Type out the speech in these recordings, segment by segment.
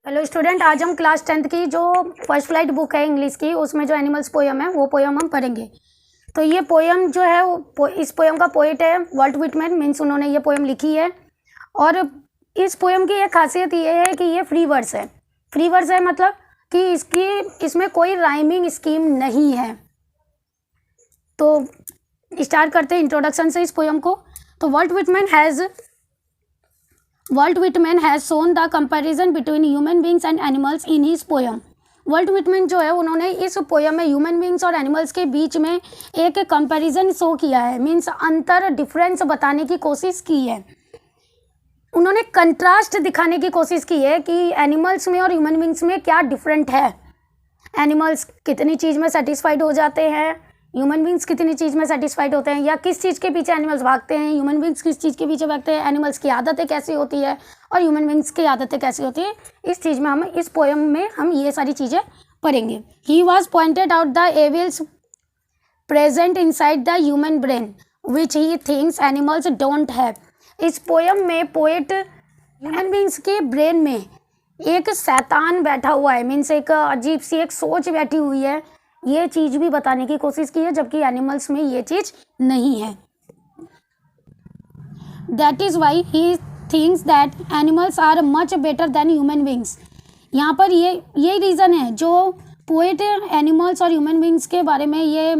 Hello student, आज हम class 10th की जो फर्स्ट फ्लाइट बुक है इंग्लिश की, उसमें जो एनिमल्स पोयम है वो पोयम हम पढ़ेंगे। तो ये पोयम जो है वो इस पोयम का पोइट है वाल्ट व्हिटमैन, मीन्स उन्होंने ये पोयम लिखी है। और इस पोयम की एक खासियत ये है कि ये फ्री वर्स है। फ्री वर्स है मतलब कि इसमें कोई राइमिंग स्कीम नहीं है। तो स्टार्ट करते हैं इंट्रोडक्शन से इस पोयम को। तो Walt Whitman has shown the comparison between human beings and animals in his poem. Walt Whitman जो है उन्होंने इस पोयम में ह्यूमन बींग्स और एनिमल्स के बीच में एक कंपैरिजन शो किया है, मीन्स अंतर डिफरेंस बताने की कोशिश की है। उन्होंने कंट्रास्ट दिखाने की कोशिश की है कि एनिमल्स में और ह्यूमन बींग्स में क्या डिफरेंट है। एनिमल्स कितनी चीज़ में सेटिस्फाइड हो जाते हैं, ह्यूमन बींग्स कितनी चीज़ में सेटिस्फाइड होते हैं, या किस चीज़ के पीछे एनिमल्स भागते हैं, ह्यूमन बींग्स किस चीज़ के पीछे भागते हैं, एनिमल्स की आदतें कैसी होती है और ह्यूमन बींग्स की आदतें कैसी होती है। इस चीज़ में हम इस पोयम में हम ये सारी चीज़ें पढ़ेंगे। He was pointed out the evils present inside the human brain which he thinks animals don't have. इस पोयम में पोएट ह्यूमन बींग्स के ब्रेन में एक शैतान बैठा हुआ है, मीन्स एक अजीब सी एक सोच बैठी हुई है, ये चीज़ भी बताने की कोशिश की है, जबकि एनिमल्स में ये चीज़ नहीं है। That is why he thinks that animals are much better than human beings. यहाँ पर यही रीज़न है जो पोएट एनिमल्स और ह्यूमन बींग्स के बारे में ये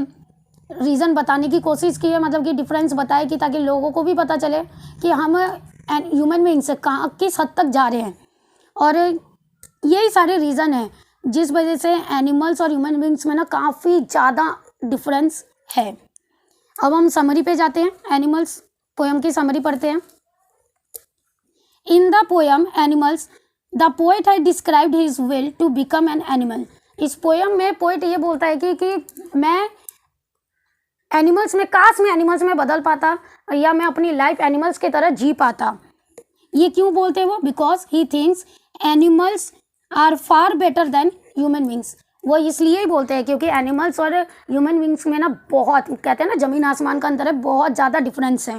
रीज़न बताने की कोशिश की है, मतलब कि डिफरेंस बताए कि ताकि लोगों को भी पता चले कि हम ह्यूमन बींग्स कहाँ किस हद तक जा रहे हैं। और यही सारे रीज़न है जिस वजह से एनिमल्स और ह्यूमन बींग्स में ना काफ़ी ज़्यादा डिफरेंस है। अब हम समरी पे जाते हैं, एनिमल्स पोयम की समरी पढ़ते हैं। In the poem animals the poet had described his will to become an animal. इस पोयम में पोएट ये बोलता है कि मैं एनिमल्स में काश मैं एनिमल्स में बदल पाता या मैं अपनी लाइफ एनिमल्स की तरह जी पाता। ये क्यों बोलते हैं वो? Because he thinks animals are far better than human beings. वो इसलिए ही बोलते हैं क्योंकि एनिमल्स और ह्यूमन बींग्स में ना बहुत, कहते हैं ना जमीन आसमान का अंतर है, बहुत ज़्यादा डिफरेंस है।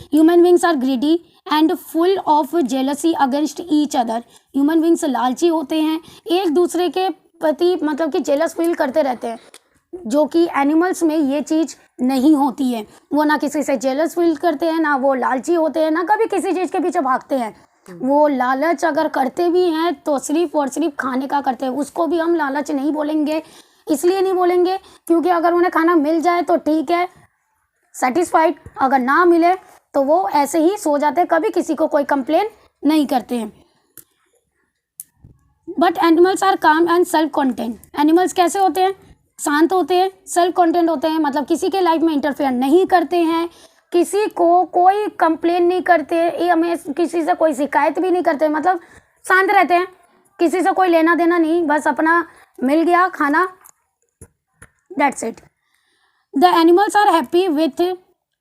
Human beings are greedy and full of jealousy against each other. Human beings लालची होते हैं, एक दूसरे के प्रति मतलब कि जेलस फील करते रहते हैं, जो कि एनिमल्स में ये चीज़ नहीं होती है। वो ना किसी से जेलस फील करते हैं, ना वो लालची होते हैं, ना कभी किसी चीज़ के पीछे भागते हैं। वो लालच अगर करते भी हैं तो सिर्फ और सिर्फ खाने का करते हैं। उसको भी हम लालच नहीं बोलेंगे, इसलिए नहीं बोलेंगे क्योंकि अगर उन्हें खाना मिल जाए तो ठीक है, सेटिस्फाइड, अगर ना मिले तो वो ऐसे ही सो जाते हैं, कभी किसी को कोई कंप्लेन नहीं करते हैं। बट एनिमल्स आर काम एंड सेल्फ कंटेंट। एनिमल्स कैसे होते हैं? शांत होते हैं, सेल्फ कंटेंट होते हैं, मतलब किसी के लाइफ में इंटरफेयर नहीं करते हैं, किसी को कोई कंप्लेन नहीं करते, ये हमें किसी से कोई शिकायत भी नहीं करते, मतलब शांत रहते हैं, किसी से कोई लेना देना नहीं, बस अपना मिल गया खाना, that's it. The animals are happy with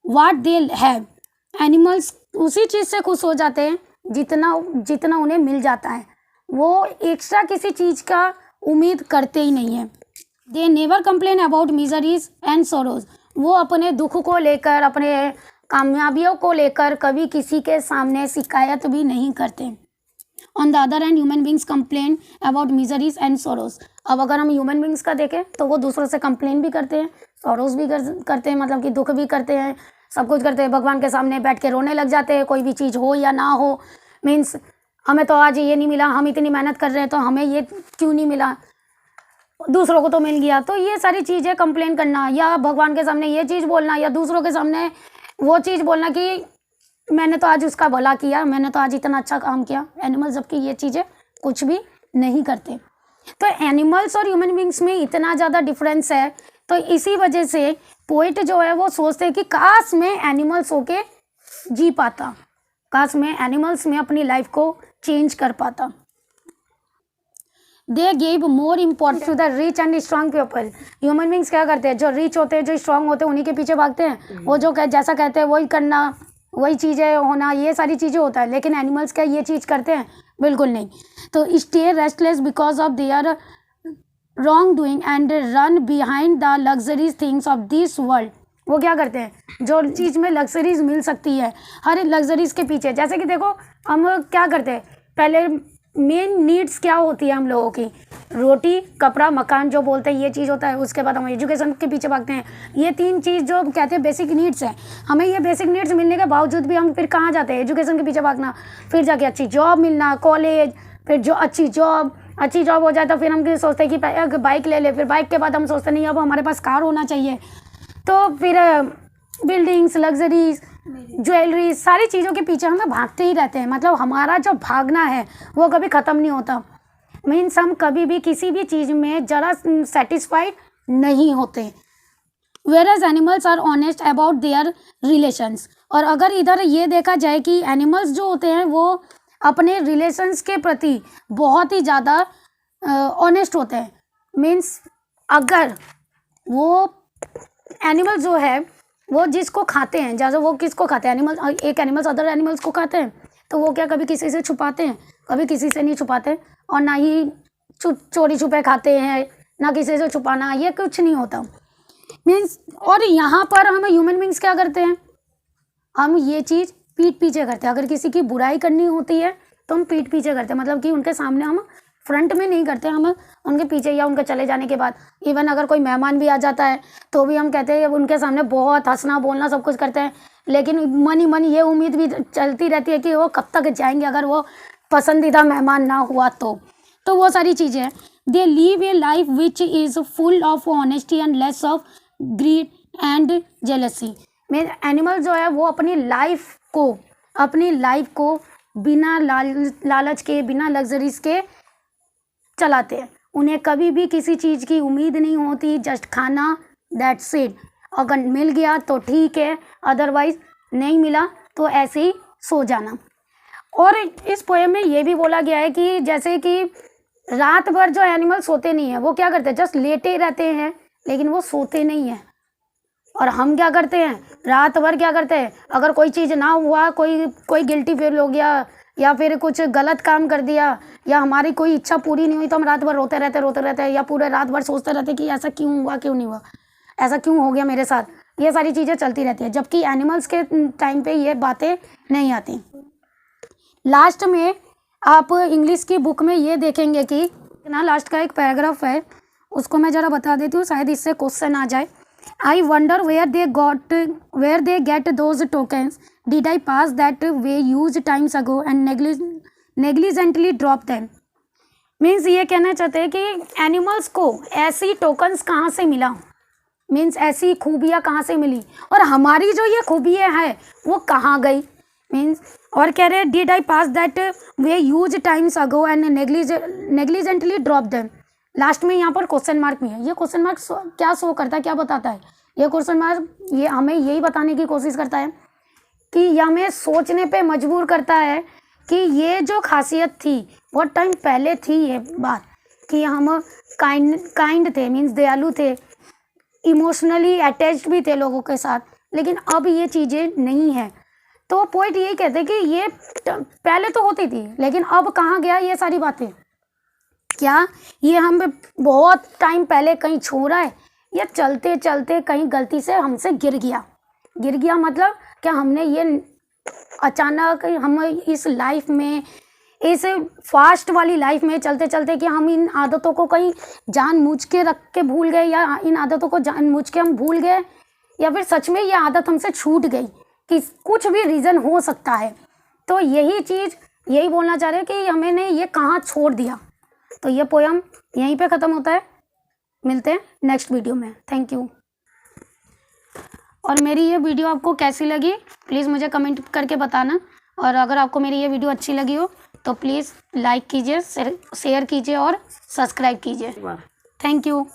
what they have. Animals उसी चीज़ से खुश हो जाते हैं जितना उन्हें मिल जाता है, वो एक्स्ट्रा किसी चीज़ का उम्मीद करते ही नहीं है। They never complain about miseries and sorrows. वो अपने दुख को लेकर, अपने कामयाबियों को लेकर कभी किसी के सामने शिकायत भी नहीं करते। On the other hand human beings complain about miseries and sorrows. अब अगर हम ह्यूमन बींग्स का देखें तो वो दूसरों से कंप्लेन भी करते हैं, सोरोज भी करते हैं, मतलब कि दुख भी करते हैं, सब कुछ करते हैं। भगवान के सामने बैठ के रोने लग जाते हैं, कोई भी चीज़ हो या ना हो, मीन्स हमें तो आज ये नहीं मिला, हम इतनी मेहनत कर रहे हैं तो हमें ये क्यों नहीं मिला, दूसरों को तो मिल गया। तो ये सारी चीज़ें कंप्लेन करना, या भगवान के सामने ये चीज़ बोलना, या दूसरों के सामने वो चीज़ बोलना कि मैंने तो आज उसका भला किया, मैंने तो आज इतना अच्छा काम किया। एनिमल्स जबकि ये चीज़ें कुछ भी नहीं करते। तो एनिमल्स और ह्यूमन बींग्स में इतना ज़्यादा डिफरेंस है, तो इसी वजह से पोएट जो है वो सोचते हैं कि काश मैं एनिमल्स होके जी पाता, काश मैं एनिमल्स में अपनी लाइफ को चेंज कर पाता। They gave more importance to the rich and strong people. Human beings क्या करते हैं? जो रिच होते हैं, जो स्ट्रॉन्ग होते हैं, उन्हीं के पीछे भागते हैं, वो जो जैसा कहते हैं वही करना, वही चीज़ें होना, ये सारी चीज़ें होता है। लेकिन एनिमल्स क्या ये चीज़ करते हैं? बिल्कुल नहीं। तो stay restless because of their wrong doing and run behind the luxuries things of this world. वो क्या करते हैं? जो चीज़ में लग्जरीज मिल सकती है, हर लग्जरीज के पीछे, जैसे कि देखो हम क्या करते हैं, पहले मेन नीड्स क्या होती है हम लोगों की, रोटी कपड़ा मकान जो बोलते हैं ये चीज़ होता है, उसके बाद हम एजुकेशन के पीछे भागते हैं। ये 3 चीज़ जो कहते हैं बेसिक नीड्स है, हमें ये बेसिक नीड्स मिलने के बावजूद भी हम फिर कहाँ जाते हैं, एजुकेशन के पीछे भागना, फिर जाके अच्छी जॉब मिलना, कॉलेज, फिर जो अच्छी जॉब हो जाए तो फिर हम सोचते हैं कि बाइक ले ले, फिर बाइक के बाद हम सोचते नहीं अब हमारे पास कार होना चाहिए, तो फिर बिल्डिंग्स, लग्जरीज, ज्वेलरी, सारी चीज़ों के पीछे हमें भागते ही रहते हैं। मतलब हमारा जो भागना है वो कभी ख़त्म नहीं होता। मीन्स हम कभी भी किसी भी चीज़ में ज़रा सेटिस्फाइड नहीं होते। Whereas animals are honest about their relations. और अगर इधर ये देखा जाए कि एनिमल्स जो होते हैं वो अपने रिलेशंस के प्रति बहुत ही ज़्यादा ऑनेस्ट होते हैं। मीन्स अगर वो एनिमल जो है वो जिसको खाते हैं, जैसे वो किसको खाते हैं, एक एनिमल्स अदर एनिमल्स को खाते हैं, तो वो क्या कभी किसी से छुपाते हैं? कभी किसी से नहीं छुपाते, और ना ही चोरी छुपे खाते हैं, ना किसी से छुपाना, ये कुछ नहीं होता। मीन्स और यहाँ पर हम ह्यूमन बींग्स क्या करते हैं, हम ये चीज़ पीठ पीछे करते हैं। अगर किसी की बुराई करनी होती है तो हम पीठ पीछे करते हैं, मतलब कि उनके सामने हम फ्रंट में नहीं करते, हम उनके पीछे या उनके चले जाने के बाद। इवन अगर कोई मेहमान भी आ जाता है तो भी हम कहते हैं उनके सामने बहुत हंसना बोलना सब कुछ करते हैं, लेकिन मन ही मन ये उम्मीद भी चलती रहती है कि वो कब तक जाएंगे अगर वो पसंदीदा मेहमान ना हुआ तो वो सारी चीज़ें। They live A life which is full of honesty and less of grid and jealousy. मेरे एनिमल जो है वो अपनी लाइफ को बिना लालच के, बिना लग्जरीज के चलाते हैं। उन्हें कभी भी किसी चीज़ की उम्मीद नहीं होती, जस्ट खाना, दैट्स इट। अगर मिल गया तो ठीक है, अदरवाइज नहीं मिला तो ऐसे ही सो जाना। और इस पोएम में ये भी बोला गया है कि जैसे कि रात भर जो एनिमल सोते नहीं हैं, वो क्या करते हैं, जस्ट लेटे रहते हैं, लेकिन वो सोते नहीं हैं। और हम क्या करते हैं, रात भर क्या करते हैं, अगर कोई चीज़ ना हुआ, कोई गिल्टी फील हो गया या फिर कुछ गलत काम कर दिया या हमारी कोई इच्छा पूरी नहीं हुई तो हम रात भर रोते रहते हैं या पूरे रात भर सोचते रहते कि ऐसा क्यों हुआ, क्यों नहीं हुआ, ऐसा क्यों हो गया मेरे साथ। ये सारी चीज़ें चलती रहती है, जबकि एनिमल्स के टाइम पे ये बातें नहीं आती। लास्ट में आप इंग्लिश की बुक में ये देखेंगे कि ना लास्ट का एक पैराग्राफ है, उसको मैं ज़रा बता देती हूँ, शायद इससे क्वेश्चन आ जाए। I wonder where they get those tokens. Did I pass that way used times ago and negligently drop them? Means ये कहना चाहते हैं कि एनिमल्स को ऐसी टोकन्स कहाँ से मिला, मीन्स ऐसी खूबियाँ कहाँ से मिली, और हमारी जो ये खूबियाँ हैं वो कहाँ गई। मीन्स और कह रहे हैं did I pass that way use times ago and negligently drop them. Last में यहाँ पर क्वेश्चन मार्क भी है। ये क्वेश्चन मार्क क्या शो करता है, क्या बताता है? ये क्वेश्चन मार्क ये हमें यही बताने की कोशिश करता है कि ये हमें सोचने पे मजबूर करता है कि ये जो खासियत थी बहुत टाइम पहले थी, ये बात कि हम काइंड थे, मीन्स दयालु थे, इमोशनली अटैच्ड भी थे लोगों के साथ, लेकिन अब ये चीज़ें नहीं है। तो पोइट यही कहते हैं कि ये पहले तो होती थी, लेकिन अब कहाँ गया ये सारी बातें? क्या ये हम बहुत टाइम पहले कहीं छू रहा है, या चलते चलते कहीं गलती से हमसे गिर गया मतलब क्या हमने ये अचानक हम इस लाइफ में, इस फास्ट वाली लाइफ में चलते चलते कि हम इन आदतों को कहीं जानबूझ के रख के भूल गए, या इन आदतों को जानबूझ के हम भूल गए, या फिर सच में ये आदत हमसे छूट गई, कि कुछ भी रीज़न हो सकता है। तो यही बोलना चाह रहे हैं कि हमने ये कहाँ छोड़ दिया। तो ये पोयम यहीं पे ख़त्म होता है। मिलते हैं नेक्स्ट वीडियो में। Thank you. और मेरी ये वीडियो आपको कैसी लगी प्लीज़ मुझे कमेंट करके बताना, और अगर आपको मेरी ये वीडियो अच्छी लगी हो तो प्लीज़ लाइक कीजिए, शेयर कीजिए और सब्सक्राइब कीजिए। Thank you.